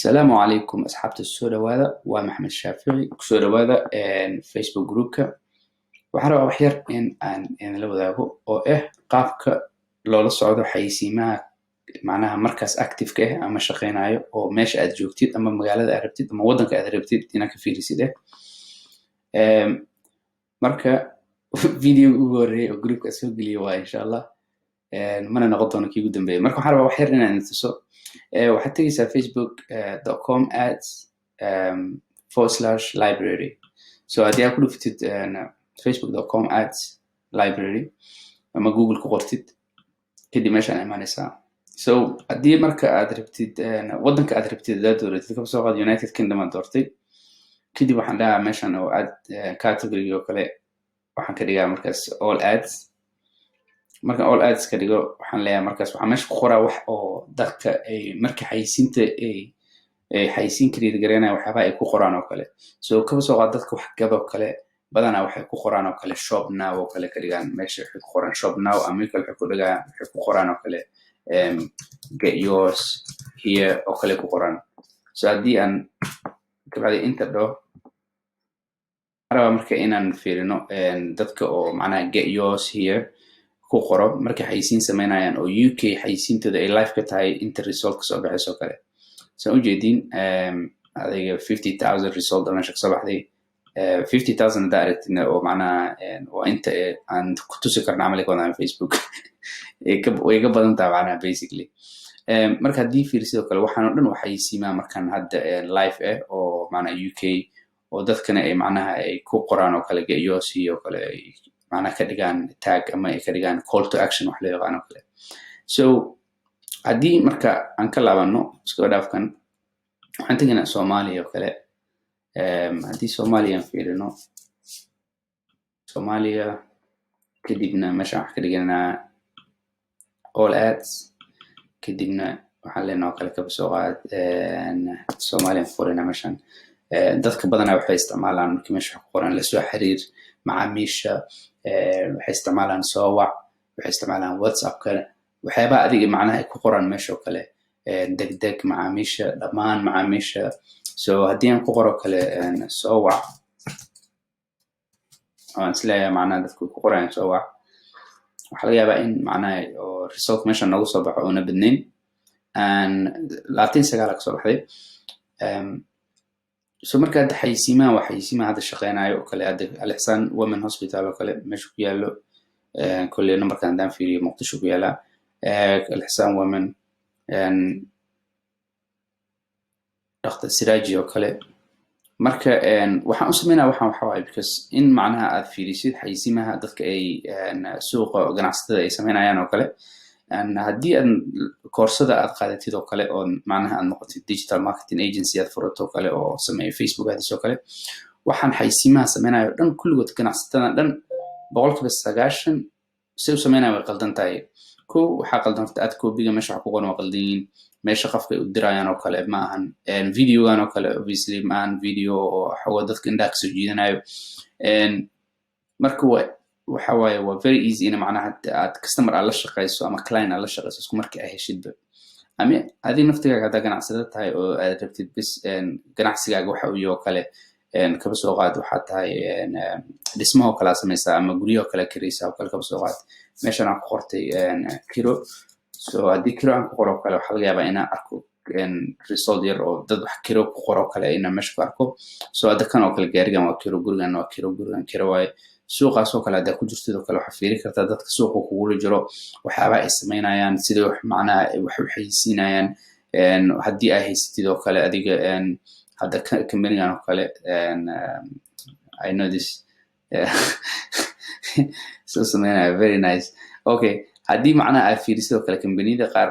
السلام عليكم أصحاب السوداوادة ومحمد الشافعي سوداوادة فيسبوك جروبك waxaan rabaa wax yar in la wadaago oo qaabka loola socdo xayeysiimaha macnaha markaas active-ka ama shaqeynayo oo meesha aad joogtid ama magaalada aad rabtid ama waddanka aad rabtid inaad ka fiirisid marka video ugu horreeyay oo groupka soo geliyo waa insha Allah mana noqon doono kii ugu dambeeyay marka waxaan rabaa wax yar inaan tuso waxaad tegaysaa facebook.com /library so haddii aad ku dhuftid facebook.com /library ama google ku qortid kadib meeshaan imaanaysaa so haddii marka aad rabtid waddanka aad rabtid hadaad dooratid ka soo qaad United Kingdom aad doortay kadib waxaan dhahaa meeshaan oo aad category oo kale waxaan ka dhigaa markaas all ads marka all ads ka dhigo waxaan leeyahay markaas waxaan meesha ku qoraa wax oo dadka ay marka xayeysiinta ay xayeysiin create gareynaya waxyaaba ay ku qoraan oo kale so ka soo qaad dadka wax gado kale badanaa waxay ku qoraan oo kale shop now oo kale ka dhigaan meesha waxay ku qoraan shop now ama kale waxay ku qoraan oo kale get yours here oo kale ku qoraan so haddii aan kabacdi inta dhaho araba marka inaan fiirino dadka oo macnaha get yours here ku qoro marka xayeysiin sameynayaan oo UK xayeysiintooda ay live ka tahay inta result ka soo baxayso kale so ujeedin adiga 50,000 result meesha ka soo baxday 50,000 directna oo macnaha waa inta aan ku tusi karno camalka wadaan Facebook way ka badan tahay macnaha basically marka haddii fiirisid oo kale waxaan oo dhan waxay siimaa markaan hadda live oo macnaha UK oo dadkana ay macnaha ay ku qoraan oo kale get yours oo kale macnaha ka dhigaan tag ama ay ka dhigaan call to action wax la yaqaan oo kale so haddii marka aan ka laabano iska dhaafkan waxaan tegaynaa Soomaaliya oo kale haddii Soomaaliya fiirino Soomaaliya kadibna meeshaan wax ka dhiganaa all ads kadibna waxaan leenahay oo kale ka soo qaad Soomaaliya furina meeshaan dadka badanaa waxay isticmaalaan markii meesha ku qoran la soo xiriir macaamiisha waxay isticmaalaan soo wac waxay isticmaalaan WhatsApp-ka waxyaaba adiga macnaha ay ku qoraan meesha oo kale degdeg macaamiisha dhammaan macaamiisha so haddii aan ku qoro kale soo wac aan isleeyahay macnaha dadku ku qorayaan soo wac waxaa laga yaabaa in macnaha oo result meesha noogu soo baxo oona badnayn 29 ka soo baxday so marka hadda xayeysiimaha hadda shaqeynayo oo kale hadda Al-Ihsan Women Hospital oo kale meesha ku yaalo kulli numberkan hadaan fiiriyo Muqdisho ku yaala Al-Ihsan Women Dr. Siraaji oo kale marka waxaan u sameynaa waxaan waxa waaye because in macnaha aad fiirisid xayeysiimaha dadka ay suuqa ganacsatada ay sameynayaan oo kale haddii aad koorsada aad qaadatid oo kale oo macnaha aad noqotid digital marketing agency aad furato oo kale oo sameeyo Facebook ads oo kale waxaan xayeysiimaha sameynayo dhan kulligood ganacsatada dhan 90% si u sameynayo way qaldan tahay waxaa qaldan aad koobiga meesha wax ku qoran waa qaldan yihiin meesha qofka u dirayaan oo kale ma ahan videogan oo kale obviously ma ahan video oo xawa dadka indhaha ka soo jiidanayo marka waxa waaye waa very easy in macnaha aad customer aad la shaqeyso ama client aad la shaqeyso isku markii ay heshidba ama adiga naftigaaga hadda ganacsada tahay oo aad rabtid bis ganacsigaaga waxa uu yahay kale kaba soo qaad waxa tahay dhismaha kala samaysaa ama guryaha kala kiraysaa oo kale kaba soo qaad meeshaan aan ku qortay kiro so haddii kiro aan ku qoro kale waxa laga yaabaa inaan arko result yar oo dad wax kiro ku qoro kale inaan meesha ku arko so hadda kan oo kale gaarigan waa kiro gurigan waa gurigan kiro waaye suuqaas oo kale hadda ku jirtid oo kale waxa fiiri kartaa dadka suuqa kugu jiro waxyaaba ay sameynayaan sida wax macnaha wax u xayeysiinayaan haddii ay haysatid oo kale adiga hadda company-gan oo kale I know this so sameynaya very nice okay haddii macnaha aad fiirisid oo kale company-da qaar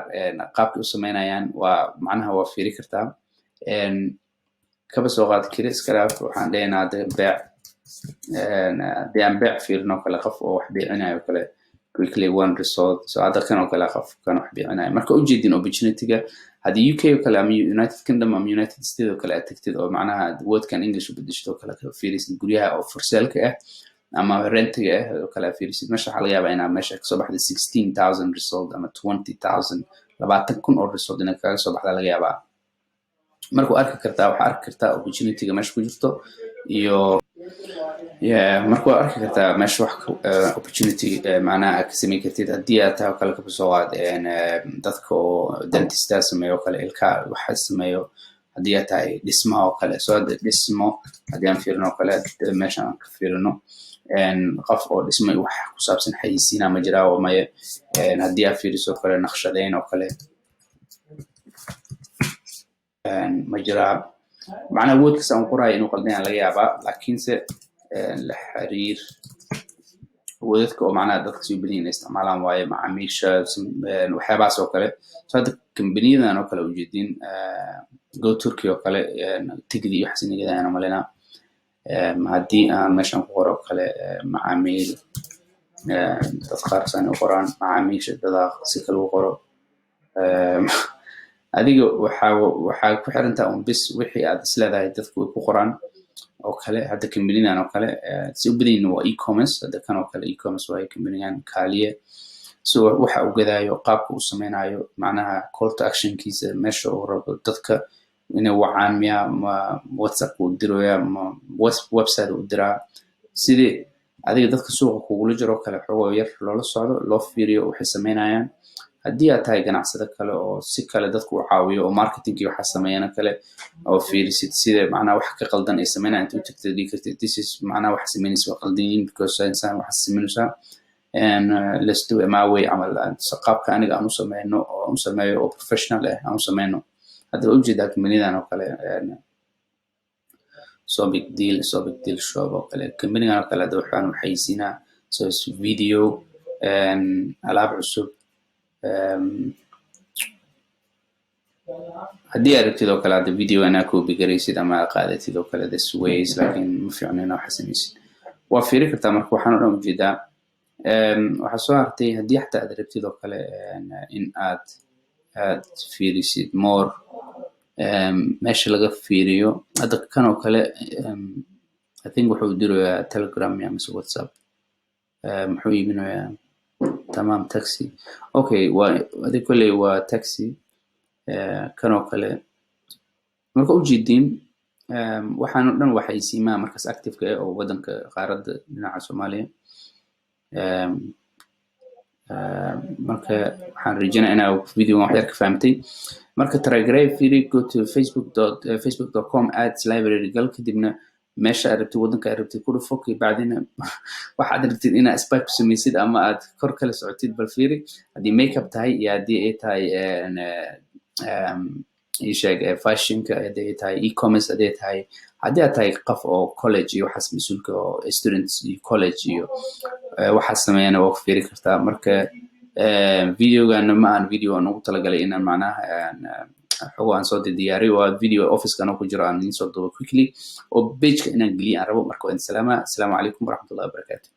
qaabka u sameynayaan waa macnaha waa fiiri kartaa kaba soo qaad Chris Craft waxaan dhahayna hadda beec haddii aan beec fiirino kale qof oo wax beecinayo kale quickly one result so hadda kan oo kale qof kan wax beecinayo marka ujeedin opportunity-ga haddii UK oo kale ama United Kingdom ama United States oo kale aad tagtid oo macnaha wordkan English u bedeshto oo kale ka fiirisid guryaha oo for sale-ka ama rent-ga oo kale fiirisid meesha waxa laga yaabaa inaad meesha ka soo baxdo 16,000 result ama 20,000 20,000 oo result inaad kaga soo baxda laga yaabaa markuu arki kartaa waxaa arki kartaa opportunity-ga meesha ku jirto iyo marka waa arki kartaa meesha wax opportunity macnaha aad ka samayn kartid haddii aad tahay oo kale kasoo qaad dadka oo dentista sameeyo oo kale ilkaha waxa sameeyo haddii aad tahay dhismaha oo kale soo dhismo haddii aan fiirino oo kale meeshaan aan ka fiirino qof oo dhismo wax ku saabsan xayisiina ma jiraa oo maye haddii aad fiiriso oo kale naqshadeyn oo kale ma jiraa macnaha woodkaas aan qoraayo inuu qaldan laga yaabaa laakiinse la xiriir wadadka oo macnaha dadka soo badiyeen isticmaalaan waaye macaamiisha waxyaabahaas oo kale so hadda kambaniyadan oo kale ujeedin go turkey oo kale tigidi iyo xasinigada malena haddii aan meeshan ku qoro kale macaamiil dad qaarsan u qoraan macaamiisha dada si kale u qoro adiga waxaa ku xirantaa un bis wixii aad isleedahay dadku way ku qoraan oo kale hadda kambaniyadan oo kale si u badayna waa e-commerce hadda kan oo kale e-commerce waa kambaniyan kaaliye so waxa uu gadaayo qaabka uu samaynayo macnaha call to actionkiisa meesha uu rabo dadka inay wacaan miya ma whatsapp uu diraya ma website uu diraa sidii adiga dadka suuqa kugula jiro kale xogo yar loola socdo loo fiiriyo waxay samaynayaan haddii aad tahay ganacsada kale oo si kale dadku u caawiyo oo marketingkii waxa sameeyana kale oo fiirisid sida macnaha wax ka qaldan ay sameynayaan intuu tagtay dhigi kartid this is macnaha wax sameynaysa waa qaldan yihiin because insan wax sameynaysa and let's do it my way camal qaabka aniga aan u sameyno oo u sameeyo oo professional aan u sameyno hadda ujeedaa kambaniyadan oo kale so big deal shop oo kale kambaniyadan oo kale hadda waxaan xayisiinaa so video alaab cusub haddii aad rabtid oo kale hadda video inaa copy garaysid ama qaadatid oo kale this ways laakiin ma fiicno inaa wax samaysid waa fiiri kartaa marka waxaan u dhan ujeedaa waxaa soo hartay haddii xataa aad rabtid oo kale in aad fiirisid more meesha laga fiiriyo hadda kan oo kale I think wuxuu dirayaa telegram mise whatsapp muxuu iibinayaa tamam taxi okay adi kolley waa taxi kan oo kale marka ujeedin waxaan oo dhan waxay siimaa markaas active-ka oo wadanka qaaradda dhinaca Soomaaliya marka waxaan rajaynayaa inaa video wax yar ka fahamtay marka taragrey fiiri go to facebook.com/library gal kadibna meesha aad rabtid wadanka aad rabtid ku dhufo bacdina waxaad rabtid inaad swipe samaysid ama aad kor kala socotid bal fiiri haddii makeup tahay iyo haddii ay tahay sheeg fashionka haddii ay tahay e-commerce haddii ay tahay haddii aad tahay qof oo college iyo waxaas mas-uulka oo students iyo college iyo waxaas sameeyana waa ku fiiri kartaa marka videogana ma aan video aan ugu talagalay inaan macnaha xogo aan soo diyaariyo waa video office-kan oo ku jiro aan idin soo duubo quickly oo page-ka inaan geliyo aan rabo marka waan salaamu calaykum waraxmatullahi wabarakaatuh